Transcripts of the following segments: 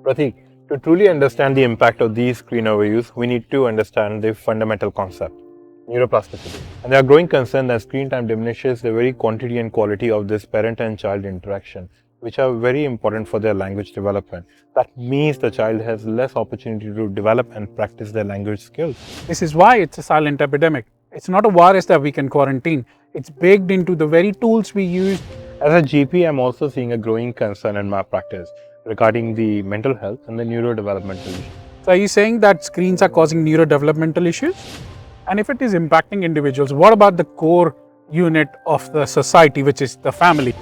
Prateek, to truly understand the impact of these screen overuse, we need to understand the fundamental concept, neuroplasticity. And there are growing concerns that screen time diminishes the very quantity and quality of this parent and child interaction, which are very important for their language development. That means the child has less opportunity to develop and practice their language skills. This is why it's a silent epidemic. It's not a virus that we can quarantine. It's baked into the very tools we use. As a GP, I'm also seeing a growing concern in my practice regarding the mental health and the neurodevelopmental issues. So are you saying that screens are causing neurodevelopmental issues? And if it is impacting individuals, what about the core unit of the society, which is the family?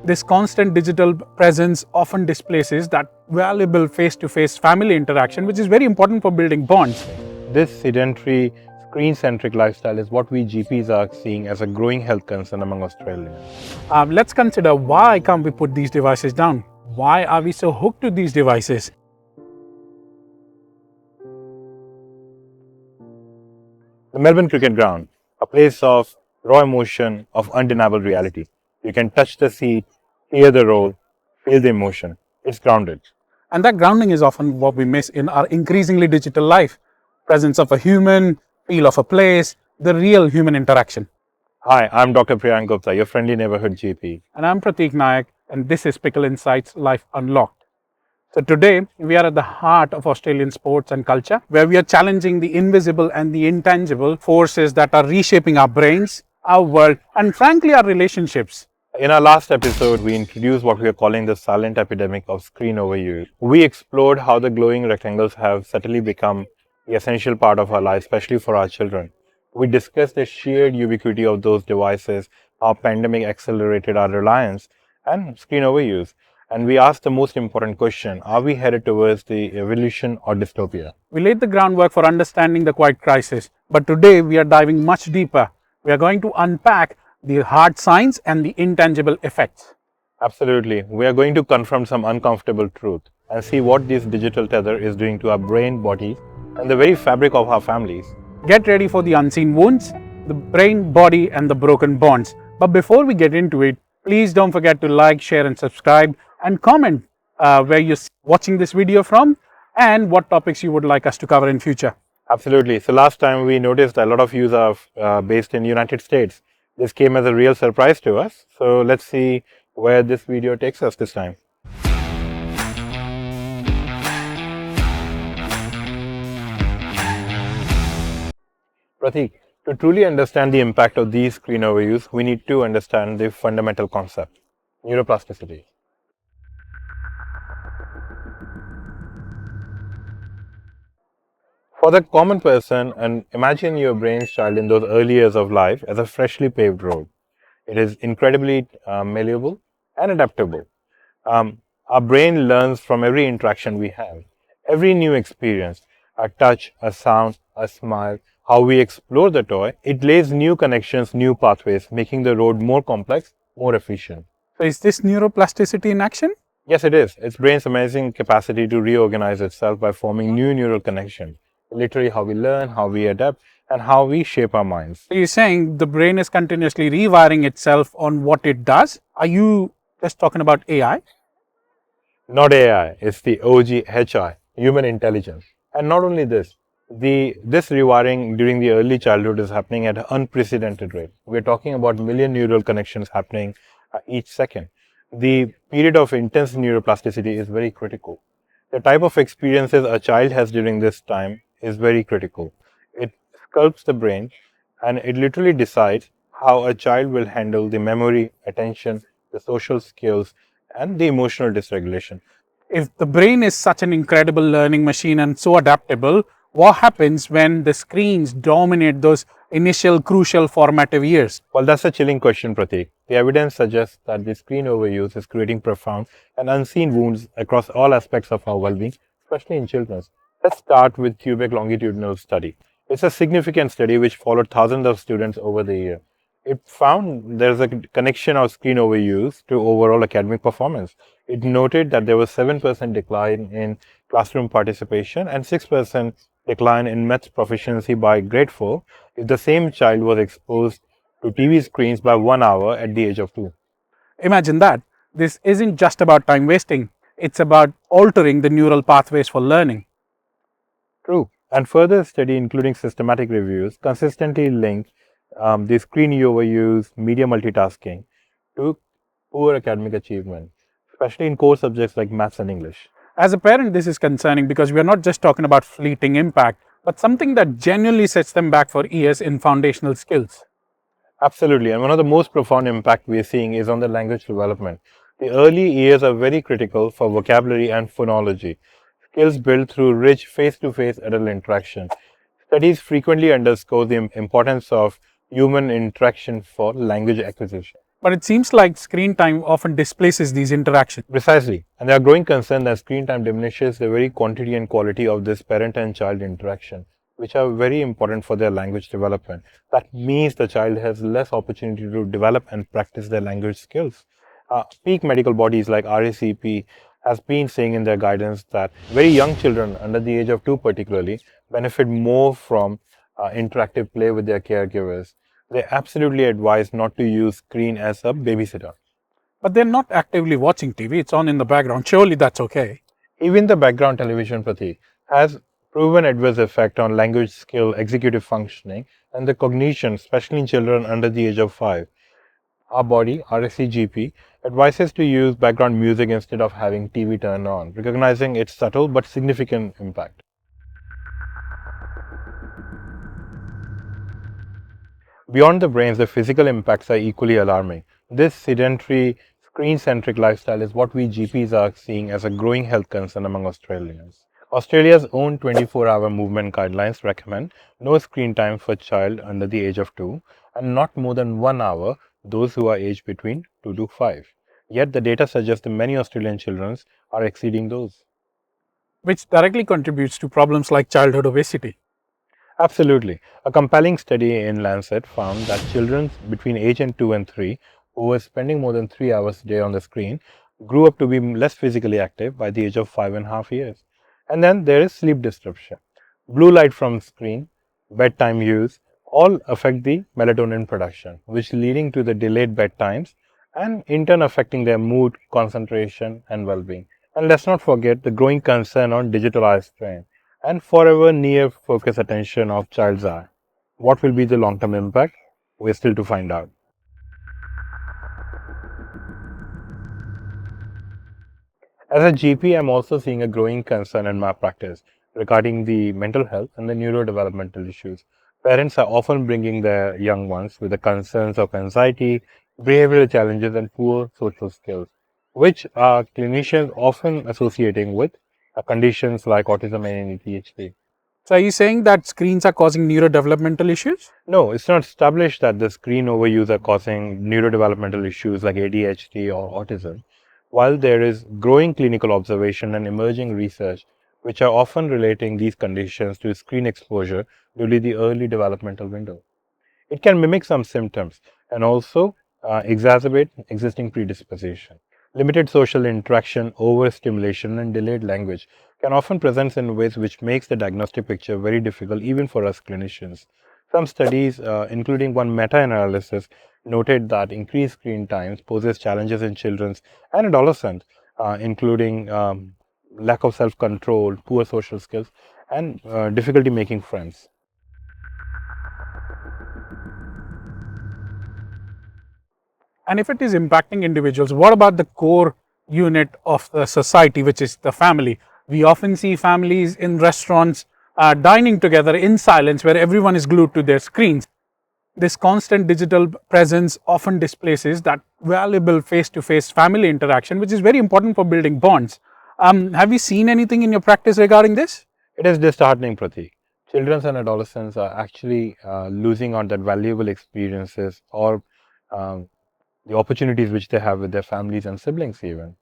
This constant digital presence often displaces that valuable face-to-face family interaction, which is very important for building bonds. This sedentary, screen-centric lifestyle is what we GPs are seeing as a growing health concern among Australians. Let's consider, why can't we put these devices down? Why are we so hooked to these devices? The Melbourne cricket ground, a place of raw emotion, of undeniable reality. You can touch the seat, hear the roll, feel the emotion. It's grounded. And that grounding is often what we miss in our increasingly digital life. Presence of a human, feel of a place, the real human interaction. Hi, I'm Dr. Priyank Gupta, your friendly neighborhood GP. And I'm Prateek Nayak, and this is PickleInsights Life Unlocked. So today, we are at the heart of Australian sports and culture, where we are challenging the invisible and the intangible forces that are reshaping our brains, our world, and frankly, our relationships. In our last episode, we introduced what we are calling the silent epidemic of screen overuse. We explored how the glowing rectangles have subtly become the essential part of our lives, especially for our children. We discussed the sheer ubiquity of those devices, how pandemic accelerated our reliance and screen overuse. And we asked the most important question, are we headed towards the evolution or dystopia? We laid the groundwork for understanding the quiet crisis, but today we are diving much deeper. We are going to unpack the hard science and the intangible effects. Absolutely. We are going to confront some uncomfortable truth and see what this digital tether is doing to our brain, body, and the very fabric of our families. Get ready for the unseen wounds, the brain, body, and the broken bonds. But before we get into it, please don't forget to like, share, and subscribe, and comment where you're watching this video from and what topics you would like us to cover in future. Absolutely. So last time we noticed that a lot of you are based in United States. This came as a real surprise to us. So let's see where this video takes us this time. Prateek, to truly understand the impact of these screen overuse, we need to understand the fundamental concept, neuroplasticity. For the common person, and imagine your brain's child in those early years of life as a freshly paved road. It is incredibly malleable and adaptable. Our brain learns from every interaction we have, every new experience, a touch, a sound, a smile, how we explore the toy. It lays new connections, new pathways, making the road more complex, more efficient. So is this neuroplasticity in action? Yes, it is. It's brain's amazing capacity to reorganize itself by forming new neural connections. Literally how we learn, how we adapt, and how we shape our minds. So you're saying the brain is continuously rewiring itself on what it does? Are you just talking about AI? Not AI, it's the OG HI, human intelligence. And not only this, this rewiring during the early childhood is happening at an unprecedented rate. We're talking about million neural connections happening each second. The period of intense neuroplasticity is very critical. The type of experiences a child has during this time is very critical. It sculpts the brain and it literally decides how a child will handle the memory, attention, the social skills, and the emotional dysregulation. If the brain is such an incredible learning machine and so adaptable, what happens when the screens dominate those initial crucial formative years? Well, that's a chilling question, Prateek. The evidence suggests that the screen overuse is creating profound and unseen wounds across all aspects of our well-being, especially in children. Let's start with Quebec longitudinal study. It's a significant study which followed thousands of students over the year. It found there's a connection of screen overuse to overall academic performance. It noted that there was 7% decline in classroom participation and 6% decline in maths proficiency by grade 4 if the same child was exposed to TV screens by 1 hour at the age of 2. Imagine that. This isn't just about time wasting. it's about altering the neural pathways for learning. True. And further study, including systematic reviews, consistently link the screen overuse, media multitasking to poor academic achievement, especially in core subjects like maths and English. As a parent, this is concerning because we are not just talking about fleeting impact, but something that genuinely sets them back for years in foundational skills. Absolutely. And one of the most profound impact we are seeing is on the language development. The early years are very critical for vocabulary and phonology, skills built through rich face-to-face adult interaction. Studies frequently underscore the importance of human interaction for language acquisition. But it seems like screen time often displaces these interactions. Precisely. And there are growing concern that screen time diminishes the very quantity and quality of this parent and child interaction, which are very important for their language development. That means the child has less opportunity to develop and practice their language skills. Peak medical bodies like RACP has been saying in their guidance that very young children under the age of 2 particularly benefit more from interactive play with their caregivers. They absolutely advise not to use screen as a babysitter. But they're not actively watching TV, it's on in the background. Surely that's okay. Even the background television, Prateek, has proven adverse effect on language skill, executive functioning, and the cognition, especially in children under the age of 5. Our body, RSCGP, advises to use background music instead of having TV turned on, recognizing its subtle but significant impact. Beyond the brains, the physical impacts are equally alarming. This sedentary, screen centric lifestyle is what we GPs are seeing as a growing health concern among Australians. Australia's own 24-hour movement guidelines recommend no screen time for child under the age of 2 and not more than 1 hour those who are aged between 2 to 5. Yet the data suggests that many Australian children are exceeding those. Which directly contributes to problems like childhood obesity. Absolutely. A compelling study in Lancet found that children between age and 2 and 3 who were spending more than 3 hours a day on the screen grew up to be less physically active by the age of 5.5 years. And then there is sleep disruption. Blue light from screen, bedtime use, all affect the melatonin production, which leading to the delayed bedtimes and in turn affecting their mood, concentration and well-being. And let's not forget the growing concern on digital eye strain and forever near focus attention of child's eye. What will be the long-term impact? We're still to find out. As a GP, I'm also seeing a growing concern in my practice regarding the mental health and the neurodevelopmental issues. Parents are often bringing their young ones with the concerns of anxiety, behavioral challenges, and poor social skills, which are clinicians often associating with conditions like autism and ADHD. So, are you saying that screens are causing neurodevelopmental issues? No, it's not established that the screen overuse are causing neurodevelopmental issues like ADHD or autism, while there is growing clinical observation and emerging research which are often relating these conditions to screen exposure during the early developmental window. It can mimic some symptoms and also exacerbate existing predisposition. Limited social interaction, overstimulation, and delayed language can often present in ways which makes the diagnostic picture very difficult even for us clinicians. Some studies, including one meta-analysis, noted that increased screen times poses challenges in children and adolescents, including lack of self-control, poor social skills, and difficulty making friends. And if it is impacting individuals, what about the core unit of the society, which is the family? We often see families in restaurants dining together in silence, where everyone is glued to their screens. This constant digital presence often displaces that valuable face to face family interaction, which is very important for building bonds. Have you seen anything in your practice regarding this? It is disheartening, Prateek. Children and adolescents are actually losing on that valuable experiences or um, the opportunities which they have with their families and siblings even.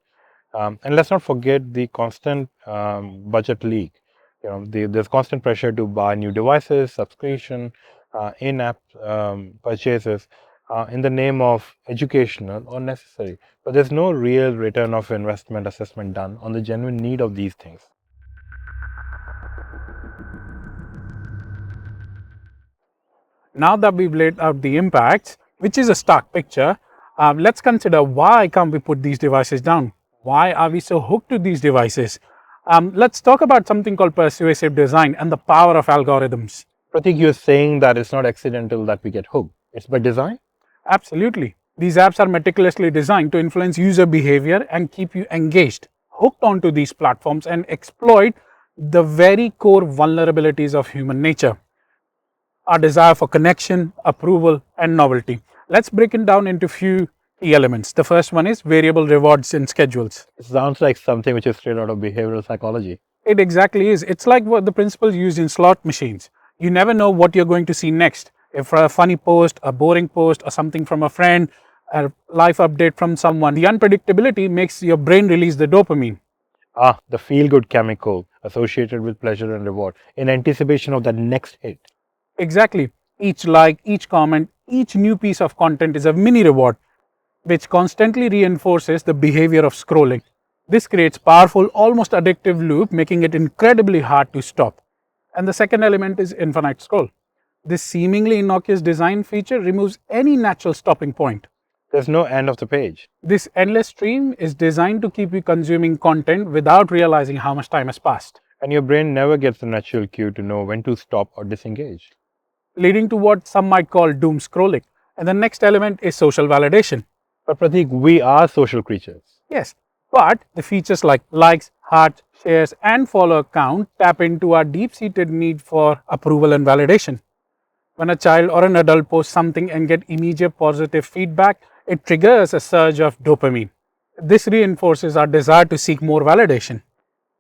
And let's not forget the constant budget leak. There's constant pressure to buy new devices, subscription, in-app purchases in the name of educational or necessary. But there's no real return of investment assessment done on the genuine need of these things. Now that we've laid out the impacts, which is a stark picture, let's consider why can't we put these devices down? Why are we so hooked to these devices? Let's talk about something called persuasive design and the power of algorithms. Prateek, you're saying that it's not accidental that we get hooked. It's by design? Absolutely. These apps are meticulously designed to influence user behavior and keep you engaged, hooked onto these platforms, and exploit the very core vulnerabilities of human nature: our desire for connection, approval, and novelty. Let's break it down into few key elements. The first one is variable rewards and schedules. It sounds like something which is straight out of behavioral psychology. It exactly is. It's like what the principles used in slot machines. You never know what you're going to see next. If a funny post, a boring post, or something from a friend, a life update from someone, the unpredictability makes your brain release the dopamine. The feel good chemical associated with pleasure and reward in anticipation of that next hit. Exactly. Each like, each comment, each new piece of content is a mini reward, which constantly reinforces the behavior of scrolling. This creates powerful, almost addictive loop, making it incredibly hard to stop. And the second element is infinite scroll. This seemingly innocuous design feature removes any natural stopping point. There's no end of the page. This endless stream is designed to keep you consuming content without realizing how much time has passed, And your brain never gets the natural cue to know when to stop or disengage. leading to what some might call doom scrolling. And the next element is social validation. But Prateek, we are social creatures. Yes, but the features like likes, hearts, shares, and follower count tap into our deep-seated need for approval and validation. When a child or an adult posts something and get immediate positive feedback, it triggers a surge of dopamine. This reinforces our desire to seek more validation.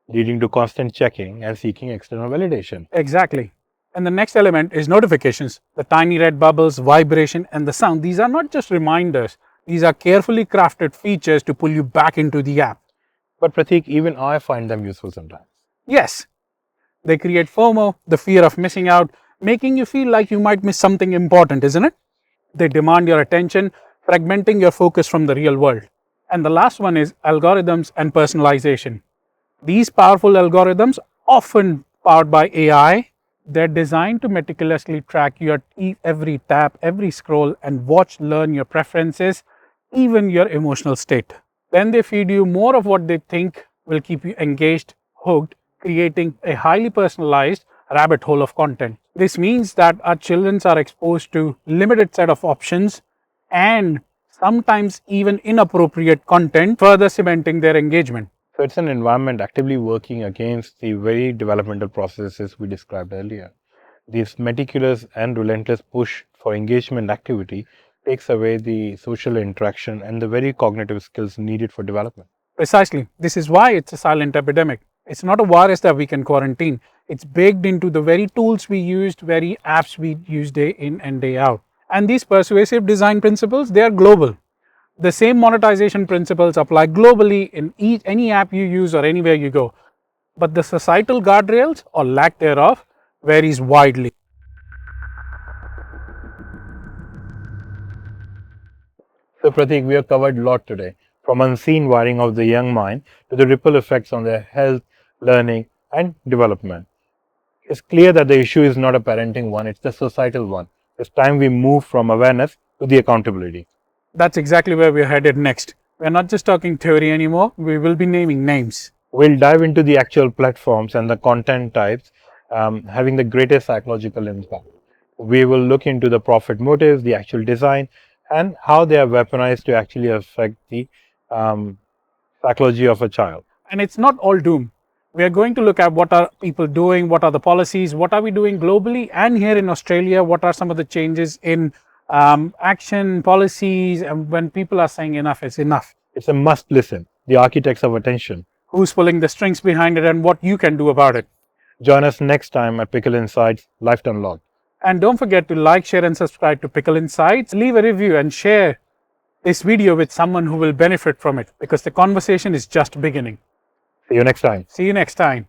Leading to constant checking and seeking external validation. Exactly. And the next element is notifications. The tiny red bubbles, vibration, and the sound. These are not just reminders. These are carefully crafted features to pull you back into the app. But Prateek, even I find them useful sometimes. Yes, they create FOMO, the fear of missing out, making you feel like you might miss something important, isn't it? They demand your attention, fragmenting your focus from the real world. And the last one is algorithms and personalization. These powerful algorithms, often powered by AI, they're designed to meticulously track your every tap, every scroll, and watch, learn your preferences, even your emotional state. Then they feed you more of what they think will keep you engaged, hooked, creating a highly personalized rabbit hole of content. This means that our children are exposed to limited set of options and sometimes even inappropriate content, further cementing their engagement. So it's an environment actively working against the very developmental processes we described earlier. This meticulous and relentless push for engagement activity takes away the social interaction and the very cognitive skills needed for development. Precisely. This is why it's a silent epidemic. It's not a virus that we can quarantine. It's baked into the very tools we used, very apps we use day in and day out. And these persuasive design principles, they are global. The same monetization principles apply globally in any app you use or anywhere you go. But the societal guardrails or lack thereof varies widely. So Prateek, we have covered a lot today, from unseen wiring of the young mind to the ripple effects on their health, learning and development. It's clear that the issue is not a parenting one, it's the societal one. It's time we move from awareness to the accountability. That's exactly where we're headed next. We're not just talking theory anymore, we will be naming names. We'll dive into the actual platforms and the content types having the greatest psychological impact. We will look into the profit motives, the actual design, and how they are weaponized to actually affect the psychology of a child. And it's not all doom. We are going to look at what are people doing, what are the policies, what are we doing globally, and here in Australia, what are some of the changes in action, policies, and when people are saying enough is enough. It's a must listen, the architects of attention. Who's pulling the strings behind it and what you can do about it. Join us next time at PickleInsights Life Unlocked. And don't forget to like, share, and subscribe to PickleInsights. Leave a review and share this video with someone who will benefit from it, because the conversation is just beginning. See you next time. See you next time.